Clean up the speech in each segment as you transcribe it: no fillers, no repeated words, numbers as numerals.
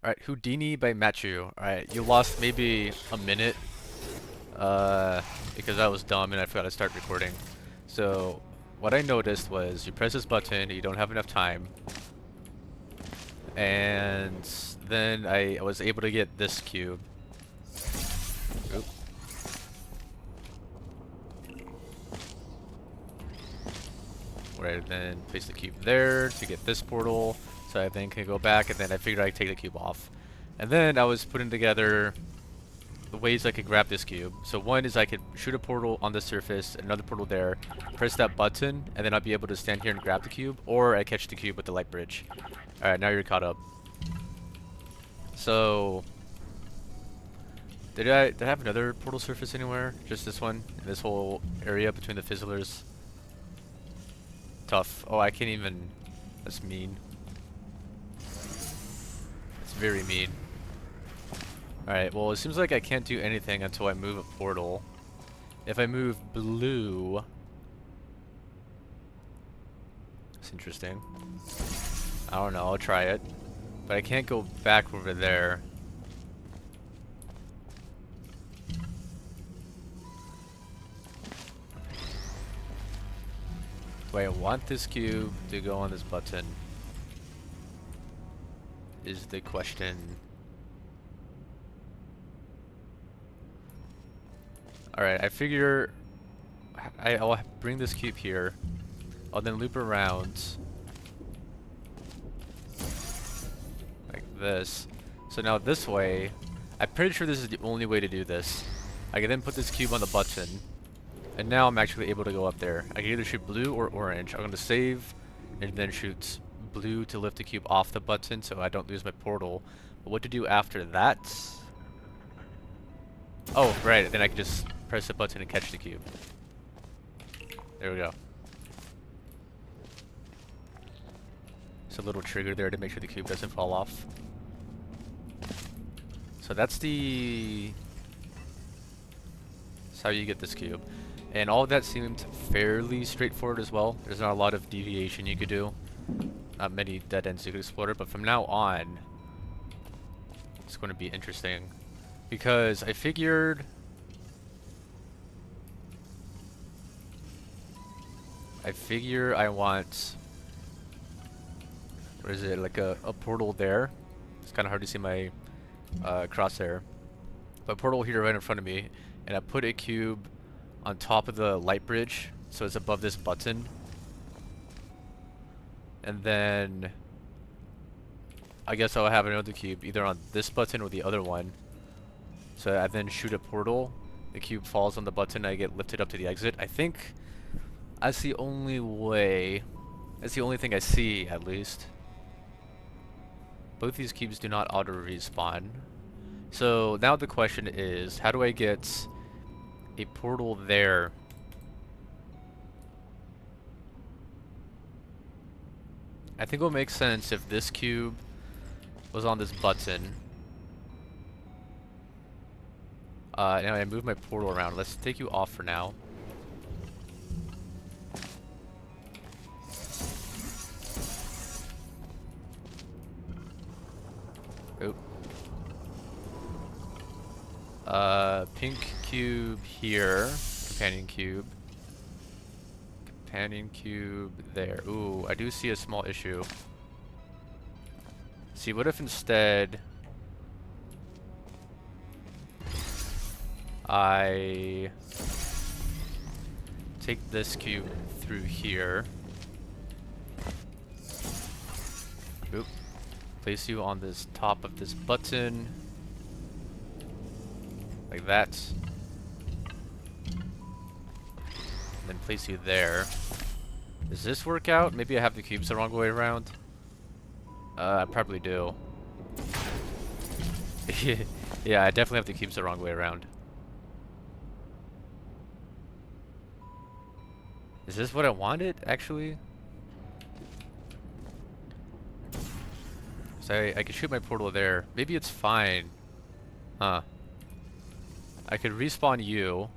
Alright, Houdini by Mattchew. Alright, you lost maybe a minute, because I was dumb and I forgot to start recording. So, what I noticed was you press this button, you don't have enough time, and then I was able to get this cube. Oop. Right, then place the cube there to get this portal, so I then can go back, and then I figured I'd take the cube off. And then I was putting together the ways I could grab this cube. So one is I could shoot a portal on the surface, another portal there, press that button, and then I'll be able to stand here and grab the cube, or I catch the cube with the light bridge. Alright, now you're caught up. So, did I have another portal surface anywhere? Just this one? In this whole area between the fizzlers? Tough. Oh, I can't even... That's mean. It's very mean. Alright, well, it seems like I can't do anything until I move a portal. If I move blue... It's interesting. I don't know, I'll try it. But I can't go back over there. Wait, I want this cube to go on this button. Is the question. Alright, I figure I'll bring this cube here. I'll then loop around like this. So now this way, I'm pretty sure this is the only way to do this. I can then put this cube on the button, and now I'm actually able to go up there. I can either shoot blue or orange. I'm going to save and then shoot blue to lift the cube off the button so I don't lose my portal. But what to do after that? Oh, right, then I can just press the button and catch the cube. There we go. It's a little trigger there to make sure the cube doesn't fall off. So that's how you get this cube. And all of that seemed fairly straightforward as well. There's not a lot of deviation you could do. Not many dead ends you could explore, but from now on, it's going to be interesting. Because I figured... I want... What is it? Like a portal there. It's kind of hard to see my crosshair. But a portal here right in front of me. And I put a cube on top of the light bridge, so it's above this button. And then I guess I'll have another cube either on this button or the other one. So I then shoot a portal, the cube falls on the button, I get lifted up to the exit. I think that's the only way. That's the only thing I see, at least. Both these cubes do not auto respawn. So now the question is, how do I get a portal there? I think it will make sense if this cube was on this button. Now I move my portal around. Let's take you off for now. Oop. Pink cube here. Companion cube. Companion cube there. Ooh, I do see a small issue. See, what if instead I take this cube through here. Oop. Place you on this top of this button. Like that. Then place you there. Does this work out? Maybe I have the cubes the wrong way around. I probably do. Yeah, I definitely have the cubes the wrong way around. Is this what I wanted, actually? So I could shoot my portal there. Maybe it's fine. Huh. I could respawn you.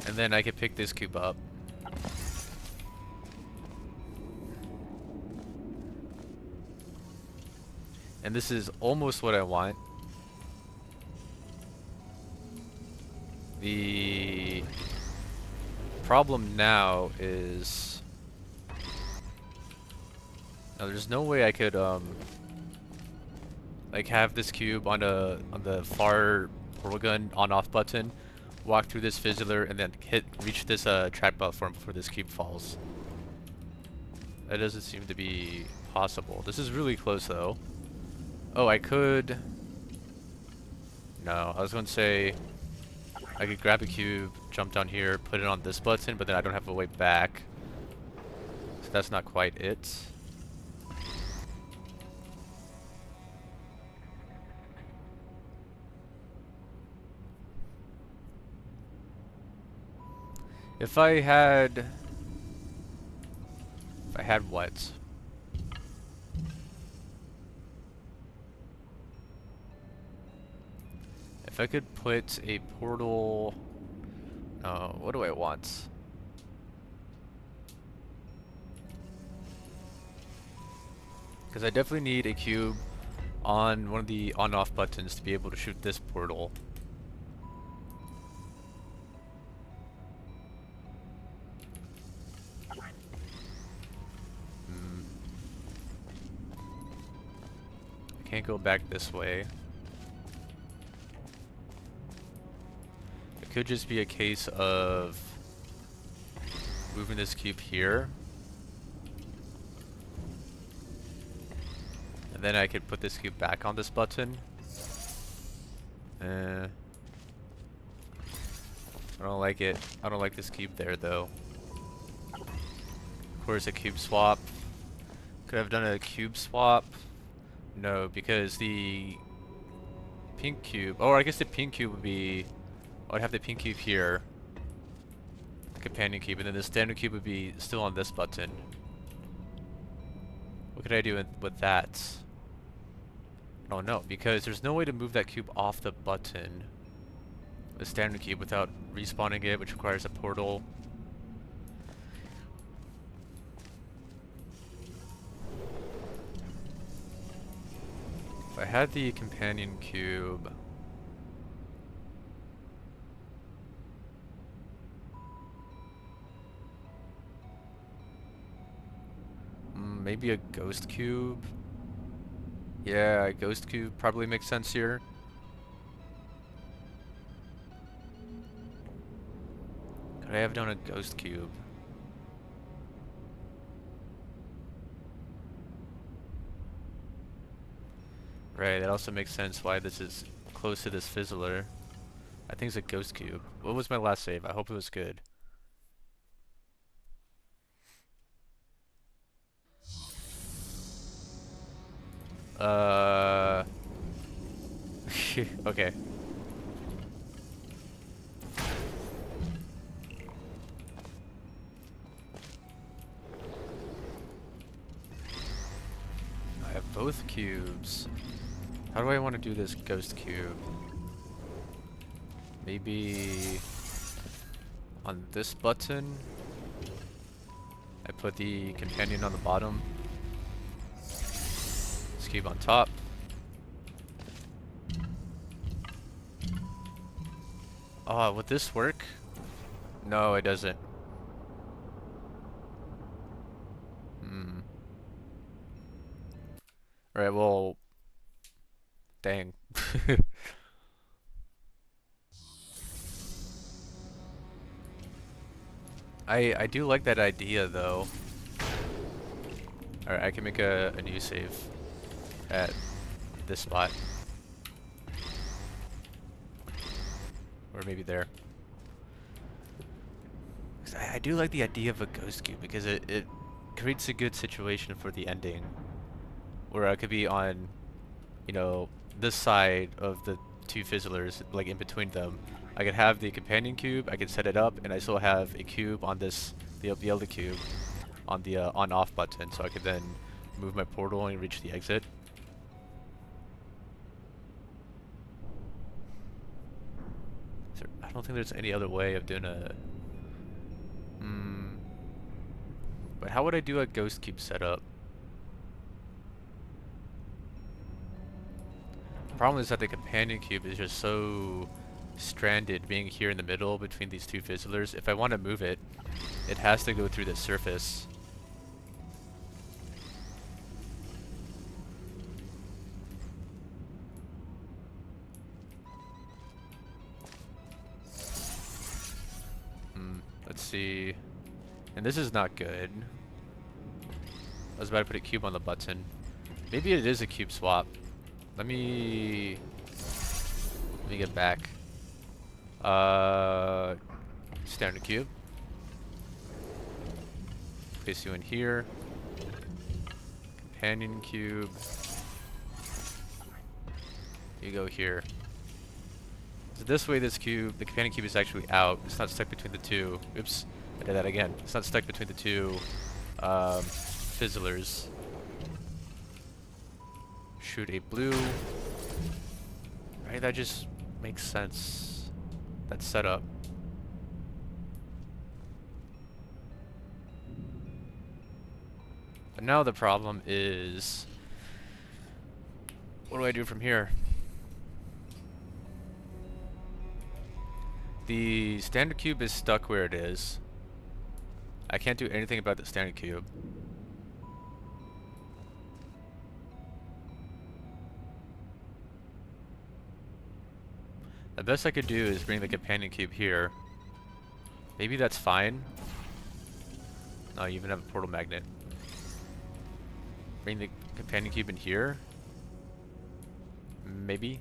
And then I could pick this cube up. And this is almost what I want. The problem now is... Now there's no way I could, like have this cube on the far portal gun on-off button, walk through this fizzler, and then reach this track platform before this cube falls. That doesn't seem to be possible. This is really close though. Oh, I could... No, I was going to say I could grab a cube, jump down here, put it on this button, but then I don't have a way back. So that's not quite it. If I had what? If I could put a portal... No, what do I want? Because I definitely need a cube on one of the on-off buttons to be able to shoot this portal. I can't go back this way. It could just be a case of moving this cube here. And then I could put this cube back on this button. I don't like it. I don't like this cube there though. Of course, a cube swap. Could I have done a cube swap? No, because the pink cube... Oh, I guess the pink cube would be... I'd have the pink cube here. The companion cube, and then the standard cube would be still on this button. What could I do with that? Oh no, because there's no way to move that cube off the button. The standard cube without respawning it, which requires a portal. If I had the companion cube... maybe a ghost cube? Yeah, a ghost cube probably makes sense here. Could I have done a ghost cube? Right, that also makes sense why this is close to this fizzler. I think it's a ghost cube. What was my last save? I hope it was good. Okay. I have both cubes. How do I want to do this ghost cube? Maybe on this button I put the companion on the bottom. This cube on top. Oh, would this work? No, it doesn't. Alright, well... Dang. I do like that idea, though. Alright, I can make a new save at this spot. Or maybe there. I do like the idea of a ghost cube because it creates a good situation for the ending. Where I could be on, you know, this side of the two fizzlers, like in between them. I could have the companion cube, I could set it up, and I still have a cube on this, the other cube, on the on-off button, so I could then move my portal and reach the exit. I don't think there's any other way of doing a... But how would I do a ghost cube setup? Problem is that the companion cube is just so stranded being here in the middle between these two fizzlers. If I want to move it, it has to go through the surface. Let's see. And this is not good. I was about to put a cube on the button. Maybe it is a cube swap. Let me get back. Standard cube. Place you in here. Companion cube. You go here. So this way, this cube, the companion cube is actually out. It's not stuck between the two. Oops, I did that again. It's not stuck between the two fizzlers. Shoot a blue. Right, that just makes sense. That setup. But now the problem is, what do I do from here? The standard cube is stuck where it is. I can't do anything about the standard cube. The best I could do is bring the companion cube here. Maybe that's fine. No, you even have a portal magnet. Bring the companion cube in here. Maybe.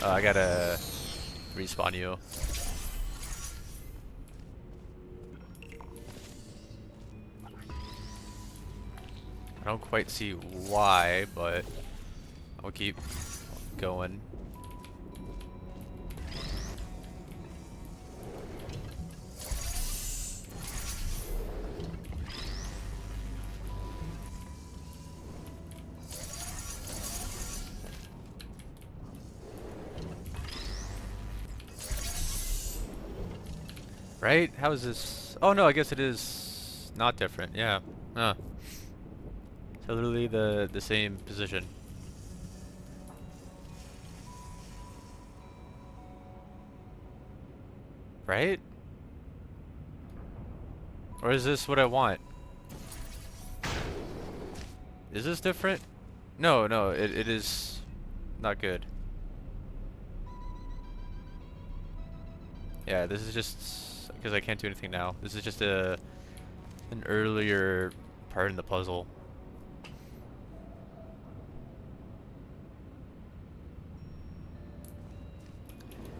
I gotta respawn you. I don't quite see why, but I'll keep going. Right? How is this? Oh no, I guess it is not different. Yeah. Huh. So literally the same position. Right? Or is this what I want? Is this different? No, no, it is not good. Yeah, this is just because I can't do anything now. This is just an earlier part in the puzzle.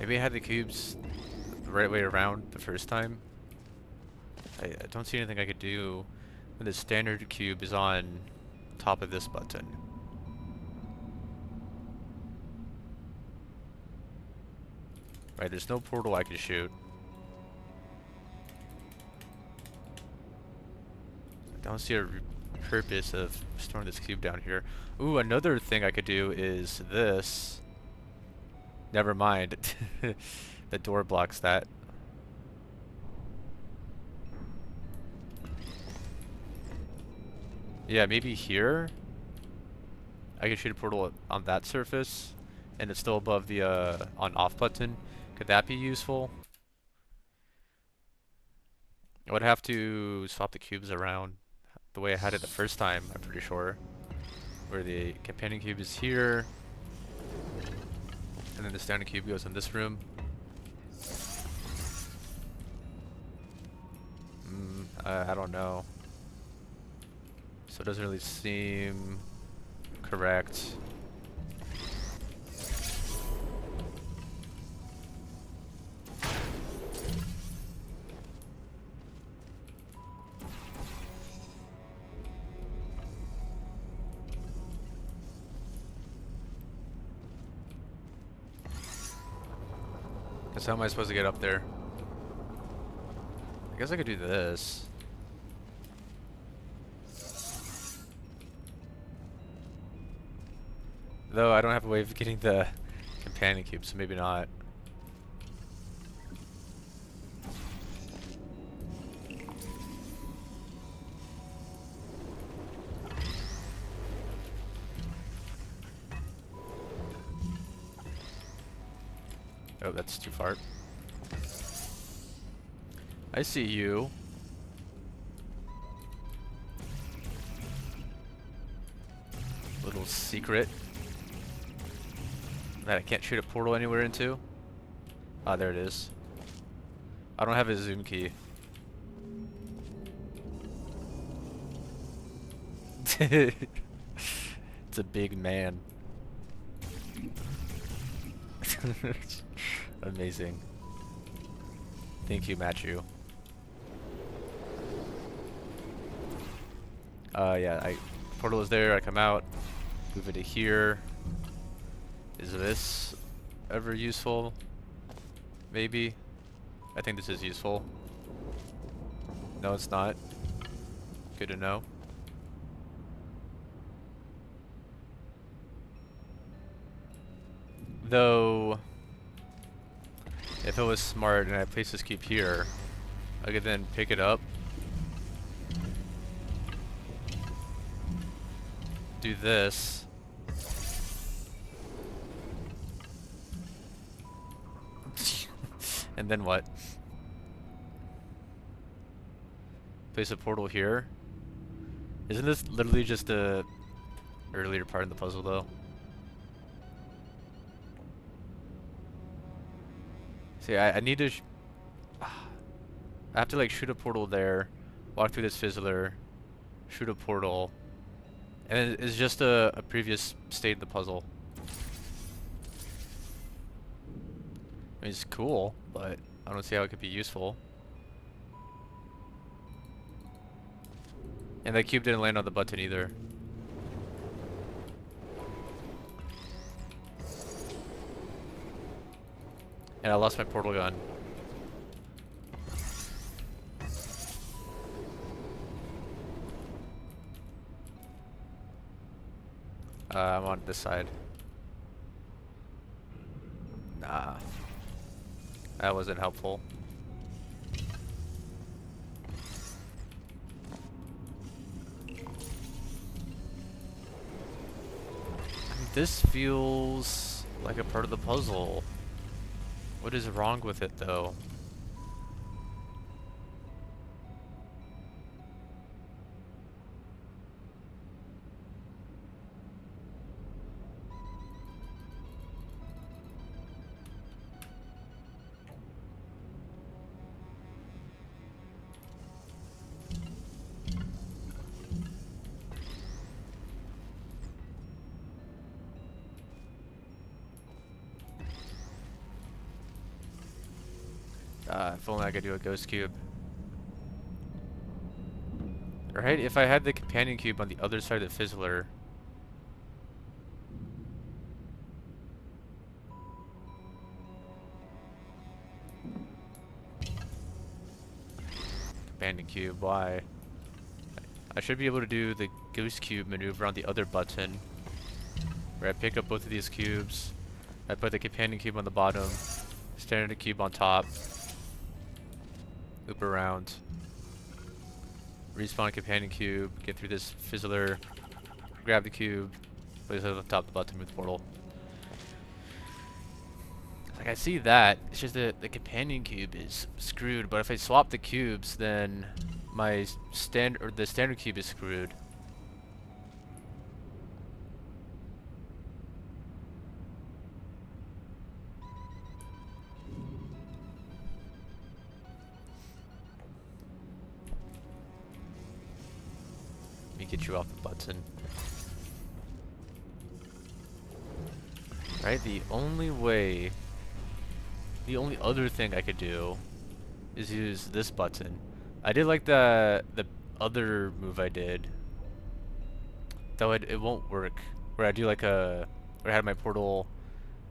Maybe I had the cubes the right way around the first time. I don't see anything I could do when the standard cube is on top of this button. Right, there's no portal I can shoot. I don't see a purpose of storing this cube down here. Ooh, another thing I could do is this. Never mind. The door blocks that. Yeah, maybe here I could shoot a portal on that surface and it's still above the on-off button. Could that be useful? I would have to swap the cubes around the way I had it the first time, I'm pretty sure. Where the companion cube is here. And then the standard cube goes in this room. I don't know. So it doesn't really seem correct. So how am I supposed to get up there? I guess I could do this. Though I don't have a way of getting the companion cube, so maybe not. Oh, that's too far. I see you. Little secret that I can't shoot a portal anywhere into. Ah, there it is. I don't have a zoom key. It's a big man. Amazing. Thank you, Mattchew. Yeah, portal is there, I come out, move it to here. Is this ever useful? Maybe. I think this is useful. No, it's not. Good to know. Though, if it was smart and I place this cube here, I could then pick it up, do this, and then what? Place a portal here. Isn't this literally just the earlier part of the puzzle though? See, I need to I have to like shoot a portal there, walk through this fizzler, shoot a portal, and it's just a previous state of the puzzle. I mean, it's cool, but I don't see how it could be useful. And that cube didn't land on the button either. And I lost my portal gun. I'm on this side. Nah. That wasn't helpful. This feels like a part of the puzzle. What is wrong with it though? If only I could do a ghost cube. Right? If I had the companion cube on the other side of the fizzler. Companion cube, why? I should be able to do the ghost cube maneuver on the other button. Where I pick up both of these cubes. I put the companion cube on the bottom. Standard cube on top. Loop around. Respawn companion cube. Get through this fizzler. Grab the cube. Place it on the top of the button with portal. Like I see that. It's just that the companion cube is screwed. But if I swap the cubes, then my the standard cube is screwed. Let me get you off the button. Right, the only other thing I could do is use this button. I did like the other move I did, though it won't work. Where I do like where I had my portal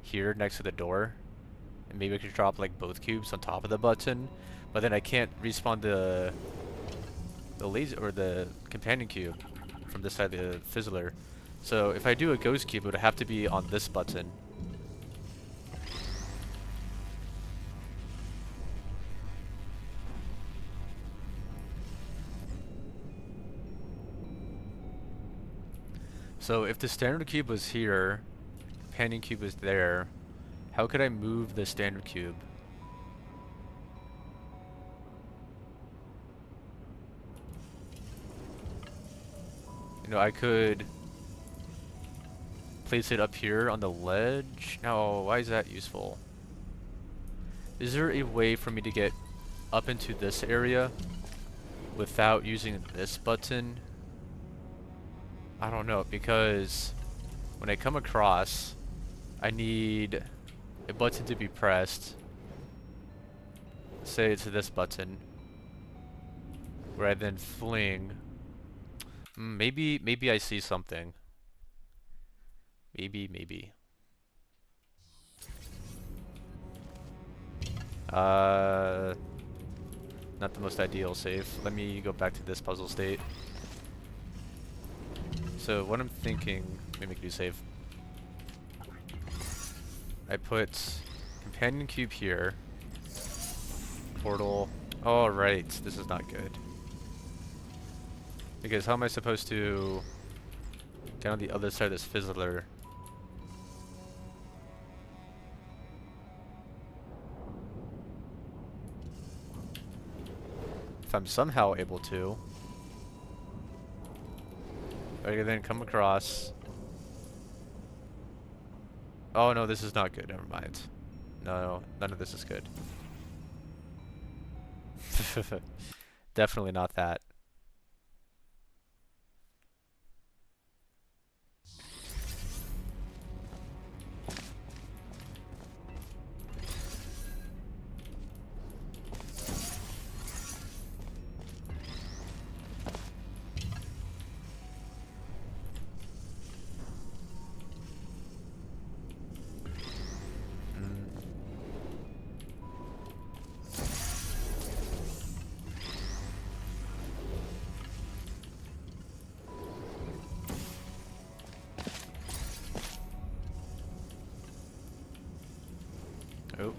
here next to the door, and maybe I could drop like both cubes on top of the button, but then I can't respawn the laser or the companion cube from this side of the fizzler. So if I do a ghost cube, it would have to be on this button. So if the standard cube was here, companion cube is there, How could I move the standard cube? You know, I could place it up here on the ledge. No, why is that useful? Is there a way for me to get up into this area without using this button? I don't know, because when I come across, I need a button to be pressed. Say it's this button, where I then fling. Maybe I see something. Maybe. Not the most ideal save. Let me go back to this puzzle state. So what I'm thinking, let me make a new save. I put companion cube here. Portal. Oh, right. This is not good. Because how am I supposed to get on the other side of this fizzler? If I'm somehow able to, I can then come across. Oh no, this is not good. Never mind. No, none of this is good. Definitely not that. Oh.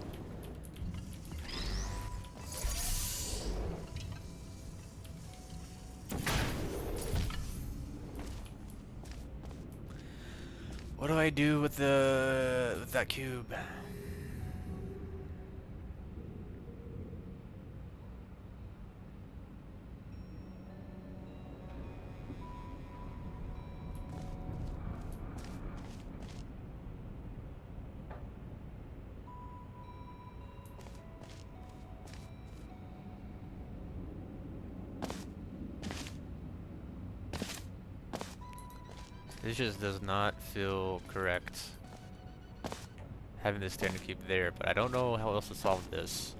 What do I do with that cube? This just does not feel correct. Having this standard cube there, but I don't know how else to solve this.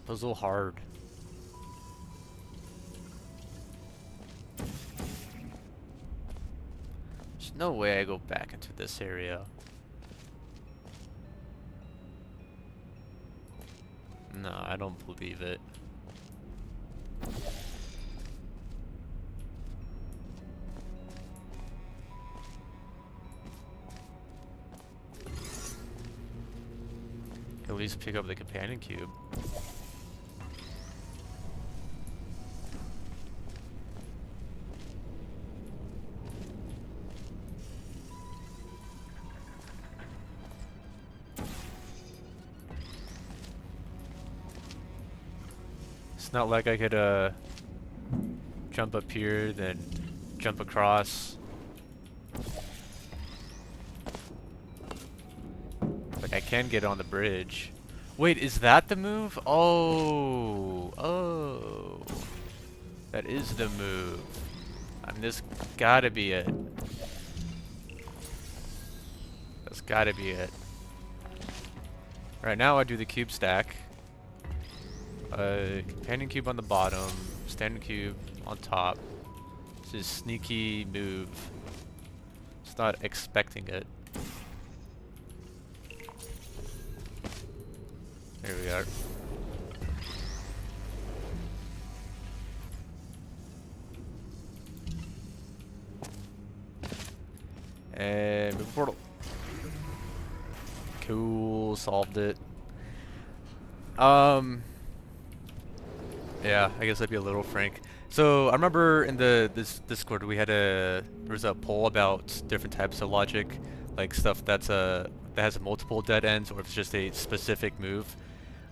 Puzzle hard. There's no way I go back into this area. No, I don't believe it. At least pick up the companion cube. It's not like I could jump up here, then jump across. Like I can get on the bridge. Wait, is that the move? Oh. That is the move. I mean, this gotta be it. That's gotta be it. Right now I do the cube stack. Companion cube on the bottom, standard cube on top. This is sneaky move. Just not expecting it. Here we are. And move portal. Cool, solved it. Yeah, I guess I'd be a little frank. So I remember in this Discord there was a poll about different types of logic, like stuff that has multiple dead ends, or if it's just a specific move.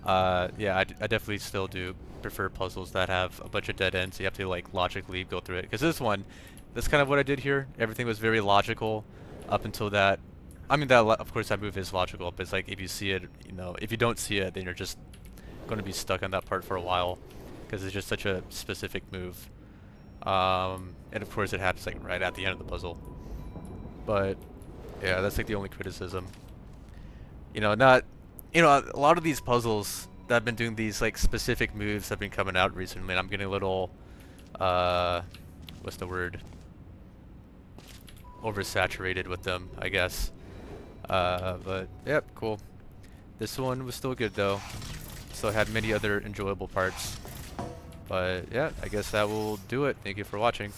Yeah, I definitely still do prefer puzzles that have a bunch of dead ends. You have to like logically go through it. Because this one, that's kind of what I did here. Everything was very logical up until that. I mean, of course that move is logical, but it's like if you see it, if you don't see it, then you're just going to be stuck on that part for a while, because it's just such a specific move. And of course it happens like right at the end of the puzzle. But yeah, that's like the only criticism. Not, a lot of these puzzles that have been doing these like specific moves have been coming out recently, and I'm getting a little, what's the word? Oversaturated with them, I guess. But yep, cool. This one was still good though. Still had many other enjoyable parts. But yeah, I guess that will do it. Thank you for watching.